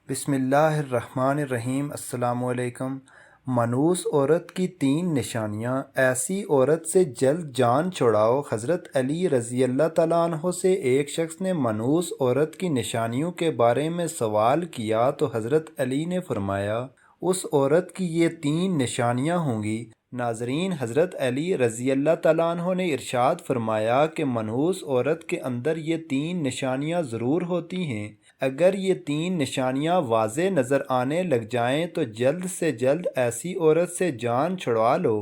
بسم اللہ الرحمن الرحیم۔ السلام علیکم۔ منحوس عورت کی 3 نشانیاں۔ ایسی عورت سے جلد جان چھڑاؤ۔ حضرت علی رضی اللہ تعالیٰ عنہ سے ایک شخص نے منحوس عورت کی نشانیوں کے بارے میں سوال کیا تو حضرت علی نے فرمایا اس عورت کی یہ 3 نشانیاں ہوں گی۔ ناظرین، حضرت علی رضی اللہ تعالیٰ عنہ نے ارشاد فرمایا کہ منحوس عورت کے اندر یہ 3 نشانیاں ضرور ہوتی ہیں۔ اگر یہ 3 نشانیاں واضح نظر آنے لگ جائیں تو جلد سے جلد ایسی عورت سے جان چھڑوا لو۔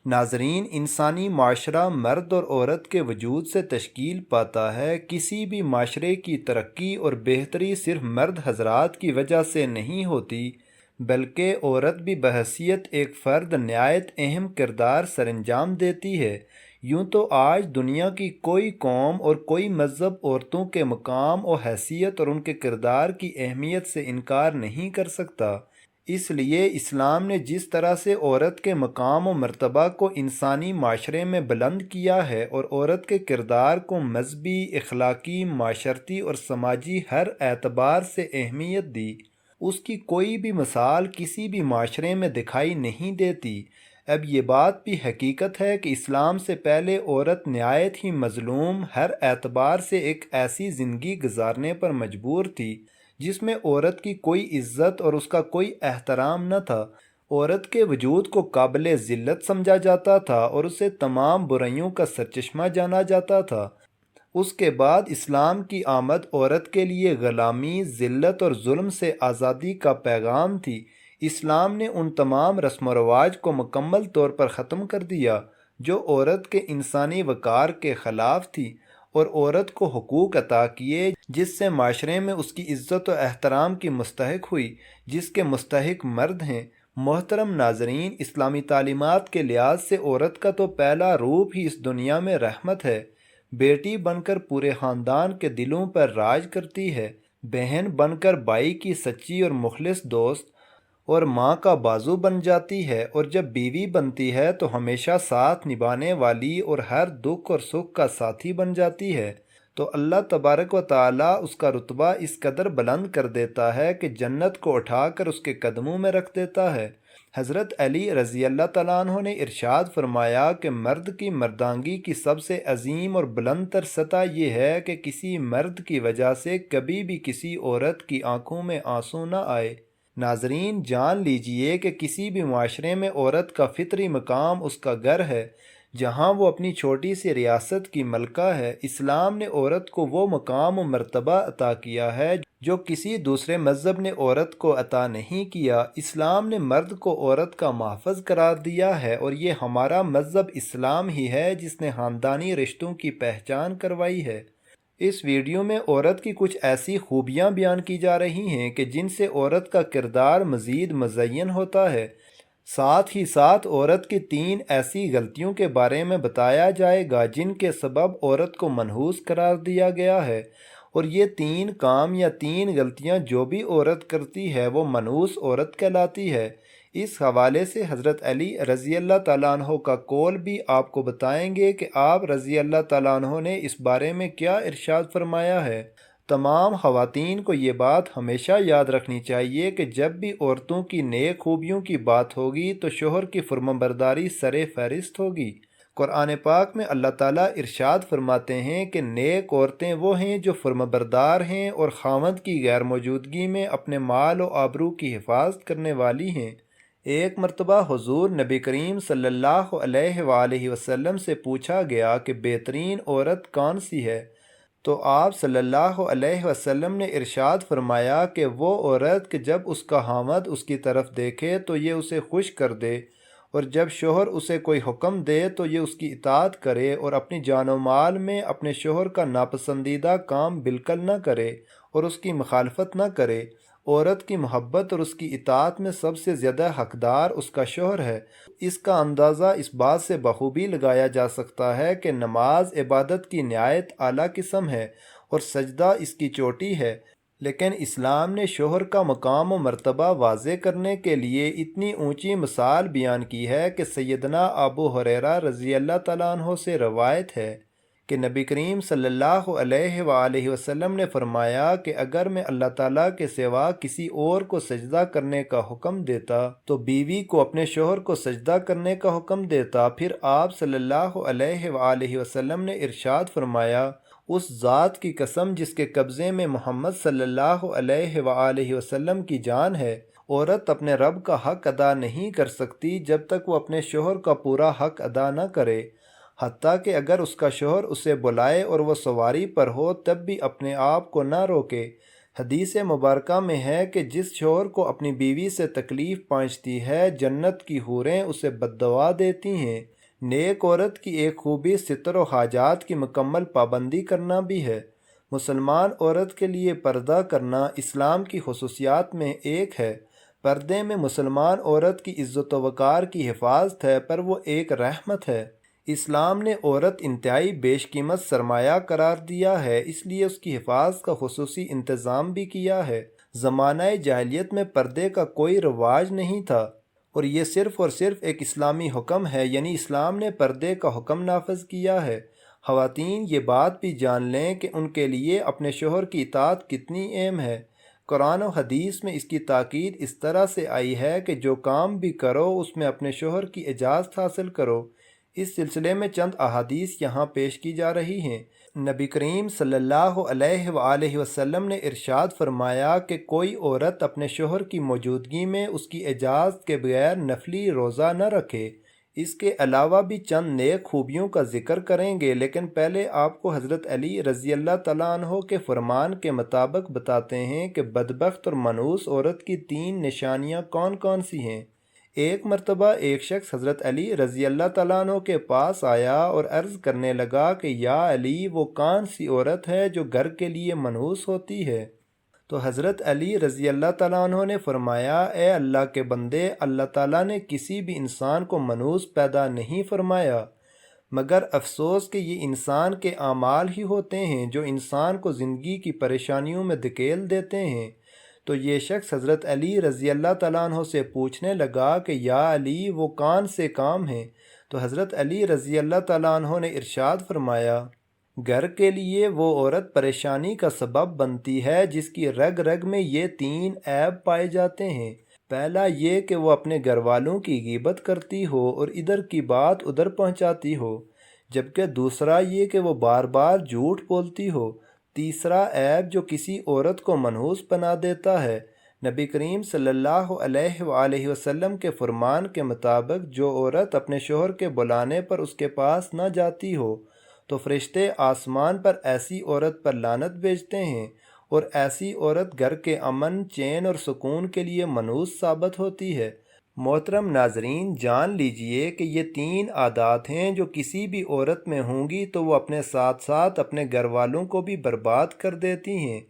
ناظرین، انسانی معاشرہ مرد اور عورت کے وجود سے تشکیل پاتا ہے۔ کسی بھی معاشرے کی ترقی اور بہتری صرف مرد حضرات کی وجہ سے نہیں ہوتی، بلکہ عورت بھی بحیثیت ایک فرد نہایت اہم کردار سرانجام دیتی ہے۔ یوں تو آج دنیا کی کوئی قوم اور کوئی مذہب عورتوں کے مقام و حیثیت اور ان کے کردار کی اہمیت سے انکار نہیں کر سکتا۔ اس لیے اسلام نے جس طرح سے عورت کے مقام و مرتبہ کو انسانی معاشرے میں بلند کیا ہے اور عورت کے کردار کو مذہبی، اخلاقی، معاشرتی اور سماجی ہر اعتبار سے اہمیت دی، اس کی کوئی بھی مثال کسی بھی معاشرے میں دکھائی نہیں دیتی۔ اب یہ بات بھی حقیقت ہے کہ اسلام سے پہلے عورت نہایت ہی مظلوم، ہر اعتبار سے ایک ایسی زندگی گزارنے پر مجبور تھی جس میں عورت کی کوئی عزت اور اس کا کوئی احترام نہ تھا۔ عورت کے وجود کو قابل ذلت سمجھا جاتا تھا اور اسے تمام برائیوں کا سرچشمہ جانا جاتا تھا۔ اس کے بعد اسلام کی آمد عورت کے لیے غلامی، ذلت اور ظلم سے آزادی کا پیغام تھی۔ اسلام نے ان تمام رسم و رواج کو مکمل طور پر ختم کر دیا جو عورت کے انسانی وقار کے خلاف تھی، اور عورت کو حقوق عطا کیے جس سے معاشرے میں اس کی عزت و احترام کی مستحق ہوئی، جس کے مستحق مرد ہیں۔ محترم ناظرین، اسلامی تعلیمات کے لحاظ سے عورت کا تو پہلا روپ ہی اس دنیا میں رحمت ہے۔ بیٹی بن کر پورے خاندان کے دلوں پر راج کرتی ہے، بہن بن کر بھائی کی سچی اور مخلص دوست اور ماں کا بازو بن جاتی ہے، اور جب بیوی بنتی ہے تو ہمیشہ ساتھ نبھانے والی اور ہر دکھ اور سکھ کا ساتھی بن جاتی ہے۔ تو اللہ تبارک و تعالیٰ اس کا رتبہ اس قدر بلند کر دیتا ہے کہ جنت کو اٹھا کر اس کے قدموں میں رکھ دیتا ہے۔ حضرت علی رضی اللہ تعالیٰ عنہ نے ارشاد فرمایا کہ مرد کی مردانگی کی سب سے عظیم اور بلند تر سطح یہ ہے کہ کسی مرد کی وجہ سے کبھی بھی کسی عورت کی آنکھوں میں آنسو نہ آئے۔ ناظرین، جان لیجئے کہ کسی بھی معاشرے میں عورت کا فطری مقام اس کا گھر ہے، جہاں وہ اپنی چھوٹی سی ریاست کی ملکہ ہے۔ اسلام نے عورت کو وہ مقام و مرتبہ عطا کیا ہے جو کسی دوسرے مذہب نے عورت کو عطا نہیں کیا۔ اسلام نے مرد کو عورت کا محافظ قرار دیا ہے، اور یہ ہمارا مذہب اسلام ہی ہے جس نے خاندانی رشتوں کی پہچان کروائی ہے۔ اس ویڈیو میں عورت کی کچھ ایسی خوبیاں بیان کی جا رہی ہیں کہ جن سے عورت کا کردار مزید مزین ہوتا ہے۔ ساتھ ہی ساتھ عورت کی 3 ایسی غلطیوں کے بارے میں بتایا جائے گا جن کے سبب عورت کو منحوس قرار دیا گیا ہے، اور یہ 3 کام یا 3 غلطیاں جو بھی عورت کرتی ہے وہ منحوس عورت کہلاتی ہے۔ اس حوالے سے حضرت علی رضی اللہ تعالیٰ عنہ کا قول بھی آپ کو بتائیں گے کہ آپ رضی اللہ تعالیٰ عنہ نے اس بارے میں کیا ارشاد فرمایا ہے۔ تمام خواتین کو یہ بات ہمیشہ یاد رکھنی چاہیے کہ جب بھی عورتوں کی نیک خوبیوں کی بات ہوگی تو شوہر کی فرمانبرداری سر فہرست ہوگی۔ قرآن پاک میں اللہ تعالیٰ ارشاد فرماتے ہیں کہ نیک عورتیں وہ ہیں جو فرمانبردار ہیں اور خاوند کی غیر موجودگی میں اپنے مال و آبرو کی حفاظت کرنے والی ہیں۔ ایک مرتبہ حضور نبی کریم صلی اللہ علیہ وآلہ وسلم سے پوچھا گیا کہ بہترین عورت کون سی ہے، تو آپ صلی اللہ علیہ وسلم نے ارشاد فرمایا کہ وہ عورت کہ جب اس کا خاوند اس کی طرف دیکھے تو یہ اسے خوش کر دے، اور جب شوہر اسے کوئی حکم دے تو یہ اس کی اطاعت کرے، اور اپنی جان و مال میں اپنے شوہر کا ناپسندیدہ کام بالکل نہ کرے اور اس کی مخالفت نہ کرے۔ عورت کی محبت اور اس کی اطاعت میں سب سے زیادہ حقدار اس کا شوہر ہے۔ اس کا اندازہ اس بات سے بخوبی لگایا جا سکتا ہے کہ نماز عبادت کی نہایت اعلیٰ قسم ہے اور سجدہ اس کی چوٹی ہے، لیکن اسلام نے شوہر کا مقام و مرتبہ واضح کرنے کے لیے اتنی اونچی مثال بیان کی ہے کہ سیدنا ابو ہریرہ رضی اللہ تعالیٰ عنہ سے روایت ہے کہ نبی کریم صلی اللہ علیہ وآلہ وسلم نے فرمایا کہ اگر میں اللہ تعالیٰ کے سوا کسی اور کو سجدہ کرنے کا حکم دیتا تو بیوی کو اپنے شوہر کو سجدہ کرنے کا حکم دیتا۔ پھر آپ صلی اللہ علیہ وآلہ وسلم نے ارشاد فرمایا، اس ذات کی قسم جس کے قبضے میں محمد صلی اللہ علیہ وآلہ وسلم کی جان ہے، عورت اپنے رب کا حق ادا نہیں کر سکتی جب تک وہ اپنے شوہر کا پورا حق ادا نہ کرے، حتیٰ کہ اگر اس کا شوہر اسے بلائے اور وہ سواری پر ہو تب بھی اپنے آپ کو نہ روکے۔ حدیث مبارکہ میں ہے کہ جس شوہر کو اپنی بیوی سے تکلیف پہنچتی ہے، جنت کی حوریں اسے بد دعا دیتی ہیں۔ نیک عورت کی ایک خوبی ستر و حاجات کی مکمل پابندی کرنا بھی ہے۔ مسلمان عورت کے لیے پردہ کرنا اسلام کی خصوصیات میں ایک ہے۔ پردے میں مسلمان عورت کی عزت و وقار کی حفاظت ہے، پر وہ ایک رحمت ہے۔ اسلام نے عورت انتہائی بیش قیمت سرمایہ قرار دیا ہے، اس لیے اس کی حفاظت کا خصوصی انتظام بھی کیا ہے۔ زمانہ جاہلیت میں پردے کا کوئی رواج نہیں تھا، اور یہ صرف اور صرف ایک اسلامی حکم ہے، یعنی اسلام نے پردے کا حکم نافذ کیا ہے۔ خواتین یہ بات بھی جان لیں کہ ان کے لیے اپنے شوہر کی اطاعت کتنی اہم ہے۔ قرآن و حدیث میں اس کی تاکید اس طرح سے آئی ہے کہ جو کام بھی کرو اس میں اپنے شوہر کی اجازت حاصل کرو۔ اس سلسلے میں چند احادیث یہاں پیش کی جا رہی ہیں۔ نبی کریم صلی اللہ علیہ وآلہ وسلم نے ارشاد فرمایا کہ کوئی عورت اپنے شوہر کی موجودگی میں اس کی اجازت کے بغیر نفلی روزہ نہ رکھے۔ اس کے علاوہ بھی چند نیک خوبیوں کا ذکر کریں گے، لیکن پہلے آپ کو حضرت علی رضی اللہ تعالیٰ عنہ کے فرمان کے مطابق بتاتے ہیں کہ بدبخت اور منحوس عورت کی 3 نشانیاں کون کون سی ہیں۔ ایک مرتبہ ایک شخص حضرت علی رضی اللہ تعالیٰ عنہ کے پاس آیا اور عرض کرنے لگا کہ یا علی، وہ کون سی عورت ہے جو گھر کے لیے منحوس ہوتی ہے؟ تو حضرت علی رضی اللہ تعالیٰ عنہ نے فرمایا، اے اللہ کے بندے، اللہ تعالیٰ نے کسی بھی انسان کو منحوس پیدا نہیں فرمایا، مگر افسوس کہ یہ انسان کے اعمال ہی ہوتے ہیں جو انسان کو زندگی کی پریشانیوں میں دھکیل دیتے ہیں۔ تو یہ شخص حضرت علی رضی اللہ تعالیٰ عنہ سے پوچھنے لگا کہ یا علی، وہ کون سے کام ہیں؟ تو حضرت علی رضی اللہ تعالیٰ عنہ نے ارشاد فرمایا، گھر کے لیے وہ عورت پریشانی کا سبب بنتی ہے جس کی رگ رگ میں یہ 3 عیب پائے جاتے ہیں۔ پہلا یہ کہ وہ اپنے گھر والوں کی غیبت کرتی ہو اور ادھر کی بات ادھر پہنچاتی ہو، جبکہ دوسرا یہ کہ وہ بار بار جھوٹ بولتی ہو۔ تیسرا عیب جو کسی عورت کو منحوس بنا دیتا ہے، نبی کریم صلی اللہ علیہ وآلہ وسلم کے فرمان کے مطابق جو عورت اپنے شوہر کے بلانے پر اس کے پاس نہ جاتی ہو تو فرشتے آسمان پر ایسی عورت پر لعنت بھیجتے ہیں، اور ایسی عورت گھر کے امن، چین اور سکون کے لیے منحوس ثابت ہوتی ہے۔ محترم ناظرین، جان لیجئے کہ یہ 3 عادات ہیں جو کسی بھی عورت میں ہوں گی تو وہ اپنے ساتھ ساتھ اپنے گھر والوں کو بھی برباد کر دیتی ہیں،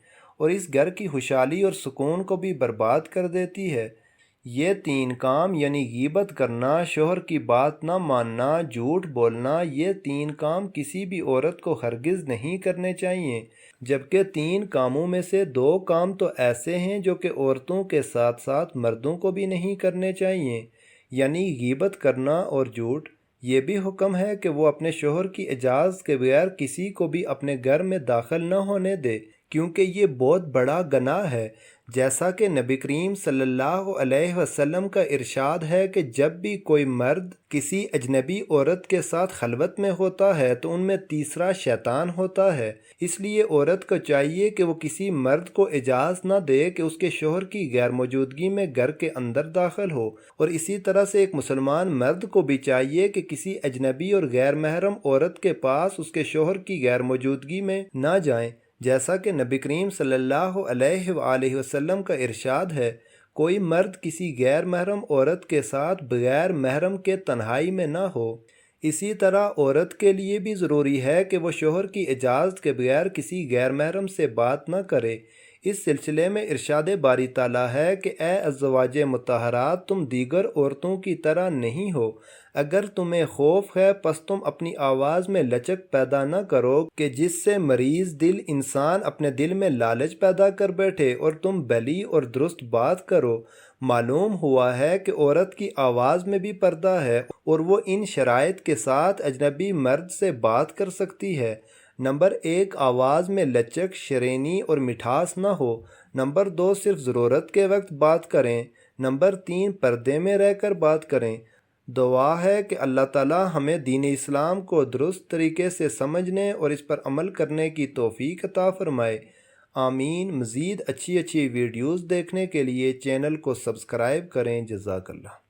اور اس گھر کی خوشحالی اور سکون کو بھی برباد کر دیتی ہے۔ یہ 3 کام یعنی غیبت کرنا، شوہر کی بات نہ ماننا، جھوٹ بولنا، یہ 3 کام کسی بھی عورت کو ہرگز نہیں کرنے چاہیے، جبکہ 3 کاموں میں سے 2 کام تو ایسے ہیں جو کہ عورتوں کے ساتھ ساتھ مردوں کو بھی نہیں کرنے چاہیے، یعنی غیبت کرنا اور جھوٹ۔ یہ بھی حکم ہے کہ وہ اپنے شوہر کی اجازت کے بغیر کسی کو بھی اپنے گھر میں داخل نہ ہونے دے، کیونکہ یہ بہت بڑا گناہ ہے۔ جیسا کہ نبی کریم صلی اللہ علیہ وسلم کا ارشاد ہے کہ جب بھی کوئی مرد کسی اجنبی عورت کے ساتھ خلوت میں ہوتا ہے تو ان میں تیسرا شیطان ہوتا ہے۔ اس لیے عورت کو چاہیے کہ وہ کسی مرد کو اجازت نہ دے کہ اس کے شوہر کی غیر موجودگی میں گھر کے اندر داخل ہو، اور اسی طرح سے ایک مسلمان مرد کو بھی چاہیے کہ کسی اجنبی اور غیر محرم عورت کے پاس اس کے شوہر کی غیر موجودگی میں نہ جائیں۔ جیسا کہ نبی کریم صلی اللہ علیہ وآلہ وسلم کا ارشاد ہے، کوئی مرد کسی غیر محرم عورت کے ساتھ بغیر محرم کے تنہائی میں نہ ہو۔ اسی طرح عورت کے لیے بھی ضروری ہے کہ وہ شوہر کی اجازت کے بغیر کسی غیر محرم سے بات نہ کرے۔ اس سلسلے میں ارشاد باری تعالیٰ ہے کہ اے ازواج مطہرات، تم دیگر عورتوں کی طرح نہیں ہو۔ اگر تمہیں خوف ہے پس تم اپنی آواز میں لچک پیدا نہ کرو کہ جس سے مریض دل انسان اپنے دل میں لالچ پیدا کر بیٹھے، اور تم بھلی اور درست بات کرو۔ معلوم ہوا ہے کہ عورت کی آواز میں بھی پردہ ہے، اور وہ ان شرائط کے ساتھ اجنبی مرد سے بات کر سکتی ہے۔ نمبر 1، آواز میں لچک، شرینی اور مٹھاس نہ ہو۔ نمبر 2، صرف ضرورت کے وقت بات کریں۔ نمبر 3، پردے میں رہ کر بات کریں۔ دعا ہے کہ اللہ تعالی ہمیں دین اسلام کو درست طریقے سے سمجھنے اور اس پر عمل کرنے کی توفیق عطا فرمائے۔ آمین۔ مزید اچھی ویڈیوز دیکھنے کے لیے چینل کو سبسکرائب کریں۔ جزاک اللہ۔